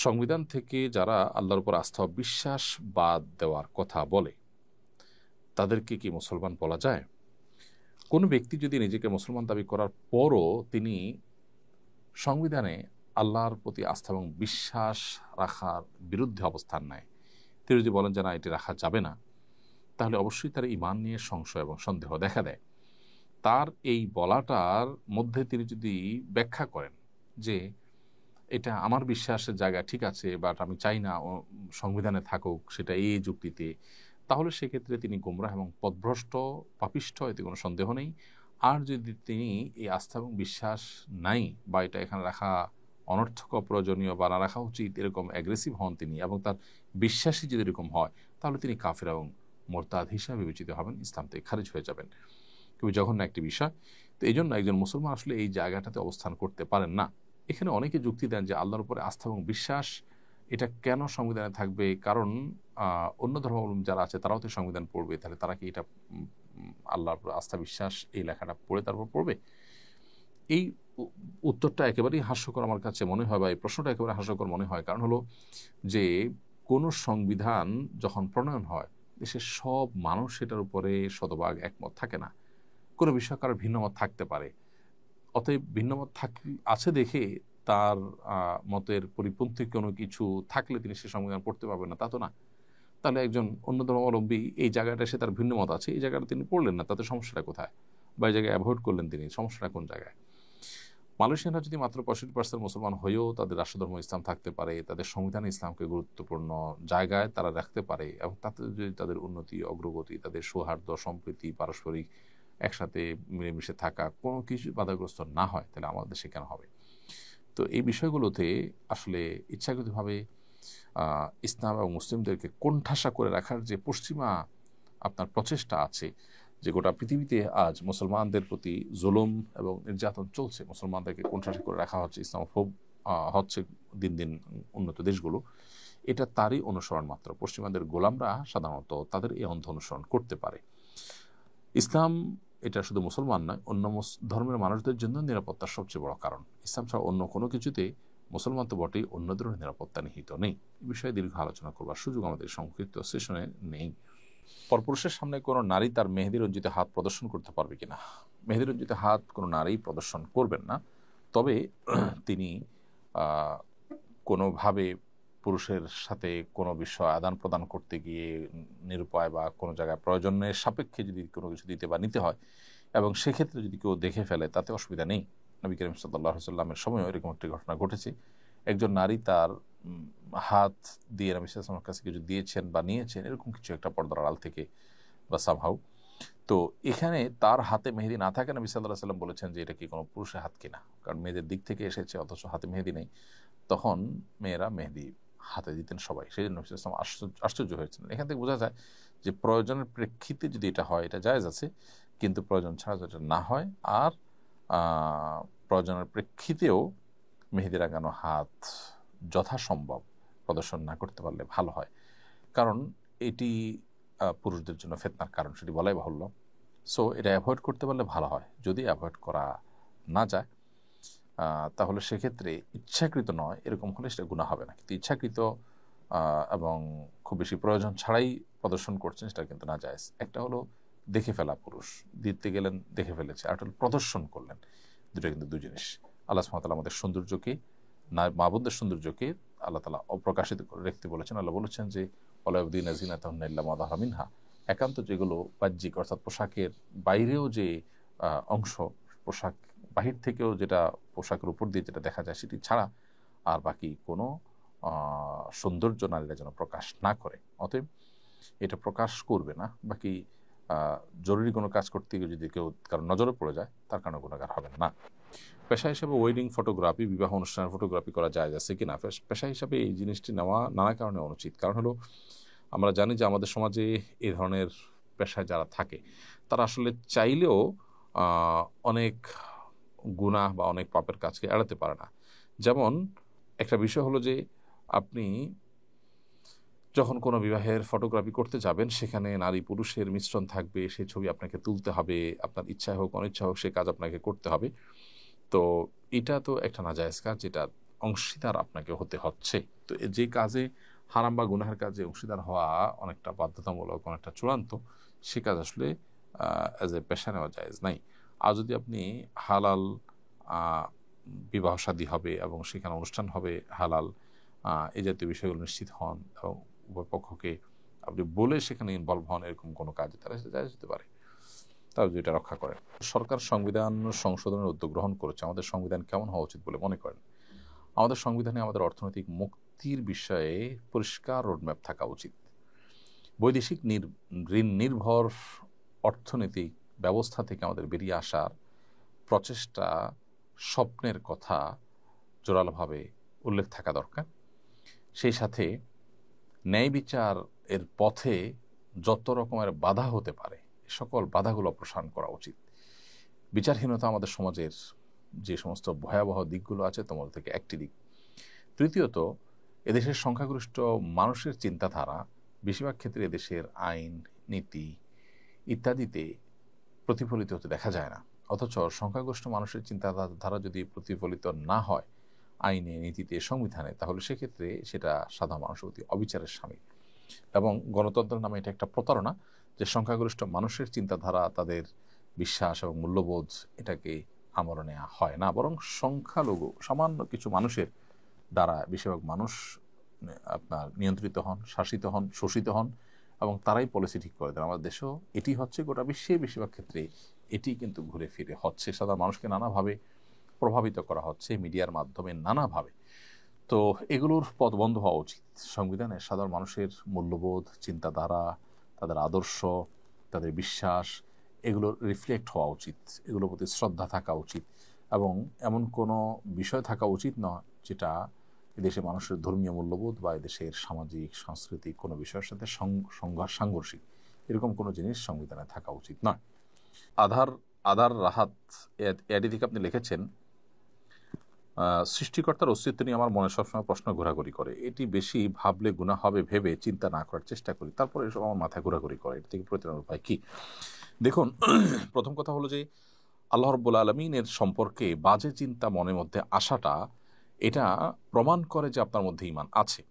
সংবিধান থেকে যারা আল্লাহর উপর আস্থা ও বিশ্বাস বাদ দেওয়ার কথা বলে তাদেরকে কি মুসলমান বলা যায়? কোনো ব্যক্তি যদি নিজেকে মুসলমান দাবি করার পরও তিনি সংবিধানে আল্লাহর প্রতি আস্থা এবং বিশ্বাস রাখার বিরুদ্ধে অবস্থান নেয়, তিনি যদি বলেন যে না এটি রাখা যাবে না, তাহলে অবশ্যই তার ঈমান নিয়ে সংশয় এবং সন্দেহ দেখা দেয়। তার এই বলাটার মধ্যে তিনি যদি ব্যাখ্যা করেন যে এটা আমার বিশ্বাসের জায়গা ঠিক আছে, বাট আমি চাই না সংবিধানে থাকুক, সেটা এই যুক্তিতে, তাহলে সেক্ষেত্রে তিনি গোমরাহ এবং পথভ্রষ্ট পাপিষ্ঠ, এতে কোনো সন্দেহ নেই। আর যদি তিনি এই আস্থা এবং বিশ্বাস নাই বা এটা এখানে রাখা অনর্থক, অপ্রয়োজনীয় বা না রাখা উচিত এরকম অ্যাগ্রেসিভ হন তিনি, এবং তার বিশ্বাসই যদি এরকম হয়, তাহলে তিনি কাফের এবং মোরতাদ হিসাবে বিবেচিত হবেন, ইসলাম থেকে খারিজ হয়ে যাবেন। খুবই জঘন্য একটি বিষয়। তো এই জন্য একজন মুসলমান আসলে এই জায়গাটাতে অবস্থান করতে পারেন না। এখানে অনেকে যুক্তি দেন যে আল্লাহর উপরে আস্থা এবং বিশ্বাস এটা কেন সংবিধানে থাকবে, কারণ অন্য ধর্মাবলম্বী যারা আছে তারাও তো সংবিধান পড়বে, তাহলে তারা কি এটা আল্লাহর উপর আস্থা বিশ্বাস এই লেখাটা পড়ে তারপর পড়বে? এই উত্তরটা একেবারেই হাস্যকর আমার কাছে মনে হয়, বা এই প্রশ্নটা একেবারে হাস্যকর মনে হয়। কারণ হলো যে কোনো সংবিধান যখন প্রণয়ন হয়, দেশের সব মানুষ সেটার উপরে শতভাগ একমত থাকে না। কোনো বিষয় কারোর ভিন্নমত থাকতে পারে। অতএব ভিন্নমত আছে দেখে তার মতের পরিপন্থী কোনো কিছু থাকলে তিনি সে সংবিধান পড়তে পারবেন না, তা তো না। তাহলে একজন অন্য ধর্মাবলম্বী এই জায়গাটা, সে তার ভিন্নমত আছে, এই জায়গাটা তিনি পড়লেন না, তাতে সমস্যাটা কোথায়? বা এই জায়গায় অ্যাভয়েড করলেন তিনি, সমস্যাটা কোন জায়গায়? মালয়েশিয়ানরা যদি মাত্র 65% মুসলমান হয়েও তাদের রাষ্ট্রধর্ম ইসলাম থাকতে পারে, তাদের সংবিধানে ইসলামকে গুরুত্বপূর্ণ জায়গায় তারা রাখতে পারে, এবং তাতে যদি তাদের উন্নতি, অগ্রগতি, তাদের সৌহার্দ্য, সম্প্রীতি, পারস্পরিক একসাথে মিলেমিশে থাকা কোনো কিছু বাধাগ্রস্ত না হয়, তাহলে আমাদের দেশে কেন হবে? তো এই বিষয়গুলোতে আসলে ইচ্ছাকৃতভাবে ইসলাম এবং মুসলিমদেরকে কোণঠাসা করে রাখার যে পশ্চিমা আপনার প্রচেষ্টা আছে, যে গোটা পৃথিবীতে আজ মুসলমানদের প্রতি জুলুম এবং নির্যাতন চলছে, মুসলমানদেরকে কোণঠাসা করে রাখা হচ্ছে, ইসলামোফোব হচ্ছে দিন দিন উন্নত দেশগুলো, এটা তারই অনুসরণ মাত্র। পশ্চিমাদের গোলামরা সাধারণত তাদের এই অন্ধ অনুসরণ করতে পারে। ইসলাম এটা শুধু মুসলমান নয়, অন্য ধর্মের মানুষদের জন্য নিরাপত্তার সবচেয়ে বড় কারণ। ইসলাম ছাড়া অন্য কোনো কিছুতে, মুসলমান তো বটেই, অন্য ধরনের নিরাপত্তা নিহিত নেই। এই বিষয়ে দীর্ঘ আলোচনা করবার সুযোগ আমাদের সংক্ষিপ্ত সেশনে নেই। পরপুরুষের সামনে কোনো নারী তার মেহেদি রঞ্জিত হাত প্রদর্শন করতে পারবে কিনা? মেহেদি রঞ্জিত হাত কোনো নারী প্রদর্শন করবেন না, তবে তিনি কোনোভাবে পুরুষের সাথে কোনো বিষয় আদান প্রদান করতে গিয়ে নিরুপায় বা কোনো জায়গায় প্রয়োজনের সাপেক্ষে যদি কোনো কিছু দিতে বা নিতে হয়, এবং সেক্ষেত্রে যদি কেউ দেখে ফেলে, তাতে অসুবিধা নেই। নবী করিম সাল্লাল্লাহু আলাইহি ওয়াসাল্লামের সময়ও এরকম একটি ঘটনা ঘটেছে। একজন নারী তার হাত দিয়ে নবী সাল্লাল্লাহু আলাইহি ওয়াসাল্লামের কাছে কিছু দিয়েছেন বা নিয়েছেন, এরকম কিছু একটা পর্দার আড়াল থেকে বা সামহাউ। তো এখানে তার হাতে মেহেদি না থাকে, নবী সাল্লাল্লাহু আলাইহি ওয়াসাল্লাম বলেছেন যে এটা কি কোনো পুরুষের হাত কিনা, কারণ মেয়েদের দিক থেকে এসেছে অথচ হাতে মেহেদি নেই। তখন মেয়েরা মেহেদি হাতে দিতেন সবাই, সেই জন্য নবী সাল্লাল্লাহু আলাইহি ওয়াসাল্লাম আশ্চর্য হয়েছিলেন। এখান থেকে বোঝা যায় যে প্রয়োজনের প্রেক্ষিতে যদি এটা হয়, এটা জায়েজ আছে, কিন্তু প্রয়োজন ছাড়া যেটা না হয়, আর প্রয়োজনের প্রেক্ষিতেও মেহেদি লাগানো হাত যথাসম্ভব প্রদর্শন না করতে পারলে ভালো হয়, কারণ এটি পুরুষদের জন্য ফিতনার কারণ, সেটি বলাই বাহুল্য। সো এটা অ্যাভয়েড করতে পারলে ভালো হয়। যদি অ্যাভয়েড করা না যায়, তাহলে সেক্ষেত্রে ইচ্ছাকৃত নয় এরকম হলে সেটা গুনাহ হবে না, কিন্তু ইচ্ছাকৃত এবং খুব বেশি প্রয়োজন ছাড়াই প্রদর্শন করছেন, সেটা কিন্তু না জায়েজ। একটা হলো দেখে ফেলা, পুরুষ দিতে গেলেন দেখে ফেলেছে, আর একটা প্রদর্শন করলেন, দুটো কিন্তু দুই জিনিস। আল্লাহ সুবহানাহু ওয়া তাআলা আমাদের সৌন্দর্যকে, মাবুদের সৌন্দর্যকে আল্লাহ তাআলা অপ্রকাশিত করে রাখতে বলেছেন। আল্লাহ বলেছেন যে ওয়ালা ইউবদিনা যিনাতাহুন্না ইল্লা মা যাহারা মিনহা, একান্ত যেগুলো বাহ্যিক অর্থাৎ পোশাকের বাইরেও যে অংশ, পোশাক বাহির থেকেও যেটা পোশাকের উপর দিয়ে যেটা দেখা যায় সেটি ছাড়া আর বাকি কোনো সৌন্দর্য নারীরা যেন প্রকাশ না করে। অতএব এটা প্রকাশ করবে না। বাকি জরুরি কোনো কাজ করতে গিয়ে যদি কেউ কারণ নজরে পড়ে যায়, তার কারণে গুনাহগার হবেন না। পেশা হিসাবে ওয়েডিং ফটোগ্রাফি, বিবাহ অনুষ্ঠানের ফটোগ্রাফি করা যায় আছে কিনা? পেশা হিসাবে এই জিনিসটি নেওয়া নানা কারণে অনুচিত। কারণ হলো আমরা জানি যে আমাদের সমাজে এই ধরনের পেশায় যারা থাকে, তারা আসলে চাইলেও অনেক গুনাহ বা অনেক পাপের কাজকে এড়াতে পারে না। যেমন একটা বিষয় হলো যে আপনি যখন কোনো বিবাহের ফটোগ্রাফি করতে যাবেন, সেখানে নারী পুরুষের মিশ্রণ থাকবে, সেই ছবি আপনাকে তুলতে হবে, আপনার ইচ্ছা হোক অনিচ্ছা হোক সে কাজ আপনাকে করতে হবে। তো এটা তো একটা নাজায়েজ কাজ, যেটা অংশীদার আপনাকে হতে হচ্ছে। তো যে কাজে হারাম বা গুনাহের কাজে অংশীদার হওয়া অনেকটা বাধ্যতামূলক, অনেকটা চূড়ান্ত, সে কাজ আসলে অ্যাজ এ পেশা নেওয়া জায়েজ নাই। আর যদি আপনি হালাল বিবাহ শাদী হবে এবং সেখানে অনুষ্ঠান হবে হালাল, এই জাতীয় বিষয়গুলো নিশ্চিত হন এবং উভয় পক্ষকে আপনি বলে সেখানে ইনভলভ হন, এরকম কোনো কাজে তারা সেটা জায়েজ হতে পারে, তারা যদি এটা রক্ষা করেন। সরকার সংবিধান সংশোধনের উদ্যোগ গ্রহণ করেছে। আমাদের সংবিধান কেমন হওয়া উচিত বলে মনে করেন? আমাদের সংবিধানে আমাদের অর্থনৈতিক মুক্তির বিষয়ে পরিষ্কার রোডম্যাপ থাকা উচিত। বৈদেশিক ঋণ নির্ভর অর্থনৈতিক ব্যবস্থা থেকে আমাদের বেরিয়ে আসার প্রচেষ্টা, স্বপ্নের কথা জোরালোভাবে উল্লেখ থাকা দরকার। সেই সাথে ন্যায় বিচার এর পথে যত রকমের বাধা হতে পারে সকল বাধাগুলো অপসারণ করা উচিত। বিচারহীনতা আমাদের সমাজের যে সমস্ত ভয়াবহ দিকগুলো আছে তোমার থেকে একটি দিক। তৃতীয়ত, এদেশের সংখ্যাগরিষ্ঠ মানুষের চিন্তাধারা বেশিরভাগ ক্ষেত্রে এদেশের আইন, নীতি ইত্যাদিতে প্রতিফলিত হতে দেখা যায় না। অথচ সংখ্যাগরিষ্ঠ মানুষের চিন্তাধারা যদি প্রতিফলিত না হয় আইনে, নীতিতে, সংবিধানে, তাহলে সেক্ষেত্রে সেটা সাধারণ মানুষের প্রতি অবিচারের শামিল। এবং গণতন্ত্রের নামে এটা একটা প্রতারণা যে সংখ্যাগরিষ্ঠ মানুষের চিন্তাধারা, তাদের বিশ্বাস এবং মূল্যবোধ, এটাকে আমলে নেওয়া হয় না, বরং সংখ্যালঘু সামান্য কিছু মানুষের দ্বারা বেশিরভাগ মানুষ আপনার নিয়ন্ত্রিত হন, শাসিত হন, শোষিত হন এবং তারাই পলিসি ঠিক করে দেন। আমাদের দেশেও এটি হচ্ছে, গোটা বিশ্বে বেশিরভাগ ক্ষেত্রে এটি কিন্তু ঘুরে ফিরে হচ্ছে। সাধারণ মানুষকে নানাভাবে প্রভাবিত করা হচ্ছে মিডিয়ার মাধ্যমে নানাভাবে। তো এগুলোর পথ বন্ধ হওয়া উচিত। সংবিধানে সাধারণ মানুষের মূল্যবোধ, চিন্তাধারা, তাদের আদর্শ, তাদের বিশ্বাস, এগুলো রিফ্লেক্ট হওয়া উচিত, এগুলোর প্রতি শ্রদ্ধা থাকা উচিত এবং এমন কোনো বিষয় থাকা উচিত নয় যেটা এদেশের মানুষের ধর্মীয় মূল্যবোধ বা এদেশের সামাজিক সাংস্কৃতিক কোনো বিষয়ের সাথে সাংঘর্ষিক, এরকম কোনো জিনিস সংবিধানে থাকা উচিত নয়। আধার রাহাত এডি থেকে আপনি লিখেছেন, সৃষ্টিকর্তার অস্তিত্ব নিয়ে আমার মনে সবসময় প্রশ্ন ঘোরাঘুরি করে। এটি বেশি ভাবলে গুনাহ হবে ভেবে চিন্তা না করার চেষ্টা করি, তারপরে এসব আমার মাথায় ঘোরাঘুরি করে। এটা থেকে পরিত্রাণের উপায় কি? দেখুন, প্রথম কথা হলো যে আল্লাহ রাব্বুল আলামিনের সম্পর্কে বাজে চিন্তা মনের মধ্যে আসাটা, এটা প্রমাণ করে যে আপনার মধ্যে ঈমান আছে।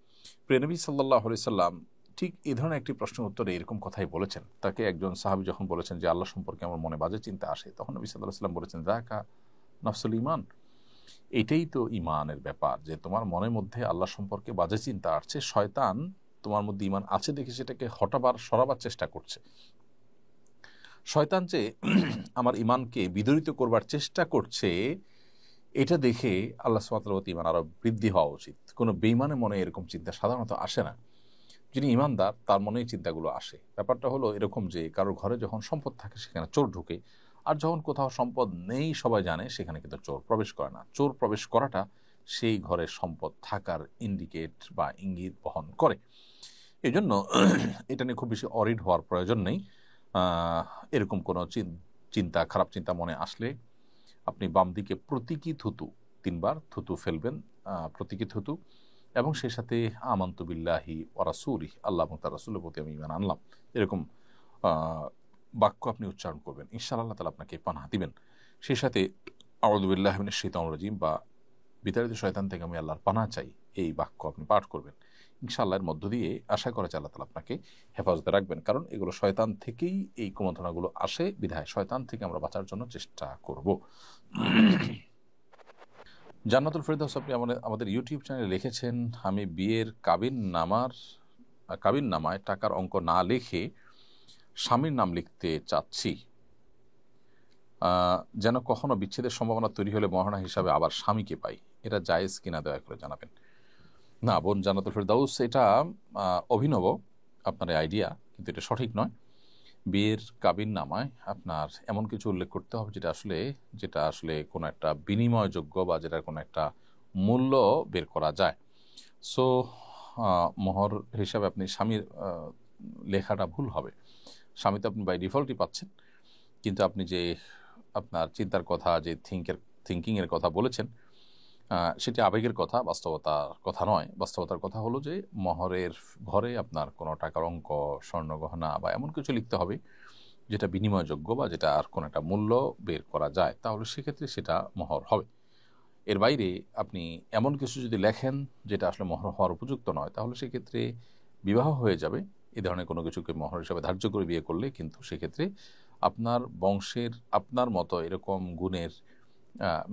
প্রিয় নবী সাল্লাল্লাহু আলাইহি সাল্লাম ঠিক এই ধরনের একটি প্রশ্নের উত্তরে এরকম কথাই বলেছেন। তাকে একজন সাহাবী যখন বলেছেন যে আল্লাহ সম্পর্কে আমার মনে বাজে চিন্তা আসে, তখন নবী সাল্লাল্লাহু আলাইহি সাল্লাম বলেছেন, যাকা নাফসুল ঈমান, এটাই তো ঈমানের ব্যাপার, যে তোমার মনের মধ্যে আল্লাহ সম্পর্কে বাজে চিন্তা আসছে, শয়তান তোমার মধ্যে ঈমান আছে দেখে সেটাকে সরাবার চেষ্টা করছে। শয়তান যে আমার ঈমানকে বিদরিত করবার চেষ্টা করছে, এটা দেখে আল্লাহ সুবহানাহু ওয়া তাআলার ঈমান আরো বৃদ্ধি হওয়া উচিত। কোনো বেঈমানের মনে এরকম চিন্তা সাধারণত আসে না। যিনি ঈমানদার তার মনেই চিন্তাগুলো আসে। ব্যাপারটা হলো এরকম যে কারোর ঘরে যখন সম্পদ থাকে সেখানে চোর ঢুকে, আর যখন কোথাও সম্পদ নেই সবাই জানে সেখানে কিন্তু চোর প্রবেশ করে না। চোর প্রবেশ করাটা সেই ঘরের সম্পদ থাকার ইন্ডিকেট বা ইঙ্গিত বহন করে। এই জন্য এটা নিয়ে খুব বেশি অরিড হওয়ার প্রয়োজন নেই। এরকম কোনো চিন্তা, খারাপ চিন্তা মনে আসলে আপনি বাম দিকে প্রতীকী থুতু 3 বার থুতু ফেলবেন, প্রতীকী থুতু, এবং সেই সাথে আমান্তু বিল্লাহি ওয়া রাসূলিহি, আল্লাহ এবং তার রাসূলের প্রতি আমি ঈমান আনলাম, এরকম বাক্য আপনি উচ্চারণ করবেন। ইনশাআল্লাহ আল্লাহ তাআলা আপনাকে পানাহ দিবেন। সেই সাথে আউযু বিল্লাহি মিনাশ শাইতানির রাজীম বা বিতাড়িত শয়তান থেকে আমি আল্লাহর পানাহ চাই, এই বাক্য আপনি পাঠ করবেন। ইনশাআল্লাহ এর মধ্য দিয়ে আশা করা যায় আল্লাহ তাআলা আপনাকে হেফাজতে রাখবেন। কারণ এগুলো শয়তান থেকেই এই কুমন্ত্রণাগুলো আসে, বিধায় শয়তান থেকে আমরা বাঁচার জন্য চেষ্টা করব। জান্নাতুল ফেরদৌস আপনি আমাদের ইউটিউব চ্যানেলে লিখেছেন, আমি বিয়ের কাবিননামায় টাকার অঙ্ক না লিখে স্বামীর নাম লিখতে চাচ্ছি, যেন কখনো বিচ্ছেদের সম্ভাবনা তৈরি হলে মহারণা হিসাবে আবার স্বামীকে পাই। এটা জায়েজ কিনা দয়া করে জানাবেন। না বোন জান্নাতুল ফেরদৌস, এটা অভিনব আপনার আইডিয়া, কিন্তু এটা সঠিক নয়। বিয়ের কাবিননামায় আপনার এমন কিছু উল্লেখ করতে হবে যেটা আসলে কোনো একটা বিনিময়যোগ্য বা যেটার কোনো একটা মূল্য বের করা যায়। সো মোহর হিসাবে আপনি স্বামীর লেখাটা ভুল হবে। স্বামী তো আপনি বাই ডিফল্টই পাচ্ছেন, কিন্তু আপনি যে আপনার চিন্তার কথা, যে থিঙ্কিংয়ের কথা বলেছেন, সেটি আবেগের কথা, বাস্তবতার কথা নয়। বাস্তবতার কথা হলো যে মোহরের ঘরে আপনার কোনো টাকার অঙ্ক, স্বর্ণগহনা বা এমন কিছু লিখতে হবে যেটা বিনিময়যোগ্য বা যেটা আর কোনো একটা মূল্য বের করা যায়, তাহলে সেক্ষেত্রে সেটা মোহর হবে। এর বাইরে আপনি এমন কিছু যদি লেখেন যেটা আসলে মোহর হওয়ার উপযুক্ত নয়, তাহলে সেক্ষেত্রে বিবাহ হয়ে যাবে। এ ধরনের কোনো কিছুকে মোহর হিসাবে ধার্য করে বিয়ে করলে কিন্তু সেক্ষেত্রে আপনার বংশের আপনার মতো এরকম গুণের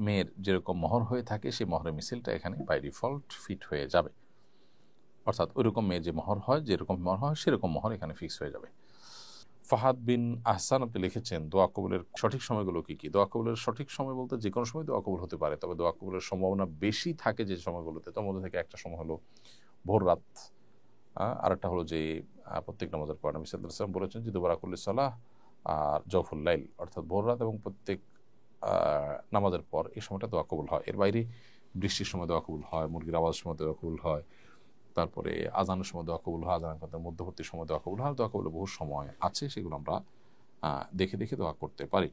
মেয়ের যেরকম মোহর হয়ে থাকে, সেই মোহরের মিছিলটা এখানে বাই ডিফল্ট ফিট হয়ে যাবে। অর্থাৎ ওইরকম মেয়ে যে মোহর হয়, যেরকম মোহর হয় সেরকম মোহর এখানে ফিক্স হয়ে যাবে। ফাহাদ বিন আহসান আপনি লিখেছেন, দোয়া কবুলের সঠিক সময়গুলো কি কি? দোয়া কবুলের সঠিক সময় বলতে যে কোনো সময় দোয়া কবুল হতে পারে, তবে দোয়া কবুলের সম্ভাবনা বেশি থাকে যে সময়গুলোতে। তার মধ্যে থেকে একটা সময় হলো ভোর রাত, আরেকটা হলো যে প্রত্যেক নামাজের পর নবী সাল্লাল্লাহু আলাইহি ওয়াসাল্লাম বলেছেন যে দুবারাকুল্লি সালাহ আর জওফুল লাইল, অর্থাৎ ভোর রাত এবং প্রত্যেক নামাজের পর এই সময়টা দোয়া কবুল হয়। এর বাইরে বৃষ্টির সময় দোয়া কবুল হয়, মুরগির আওয়াজের সময় দোয়া কবুল হয়, তারপরে আজানের সময় দোয়া কবুল হয়, আজানের মধ্যবর্তী সময় দোয়া কবুল হয়। দোয়া কবুলের বহু সময় আছে, সেগুলো আমরা দেখে দেখে দোয়া করতে পারি।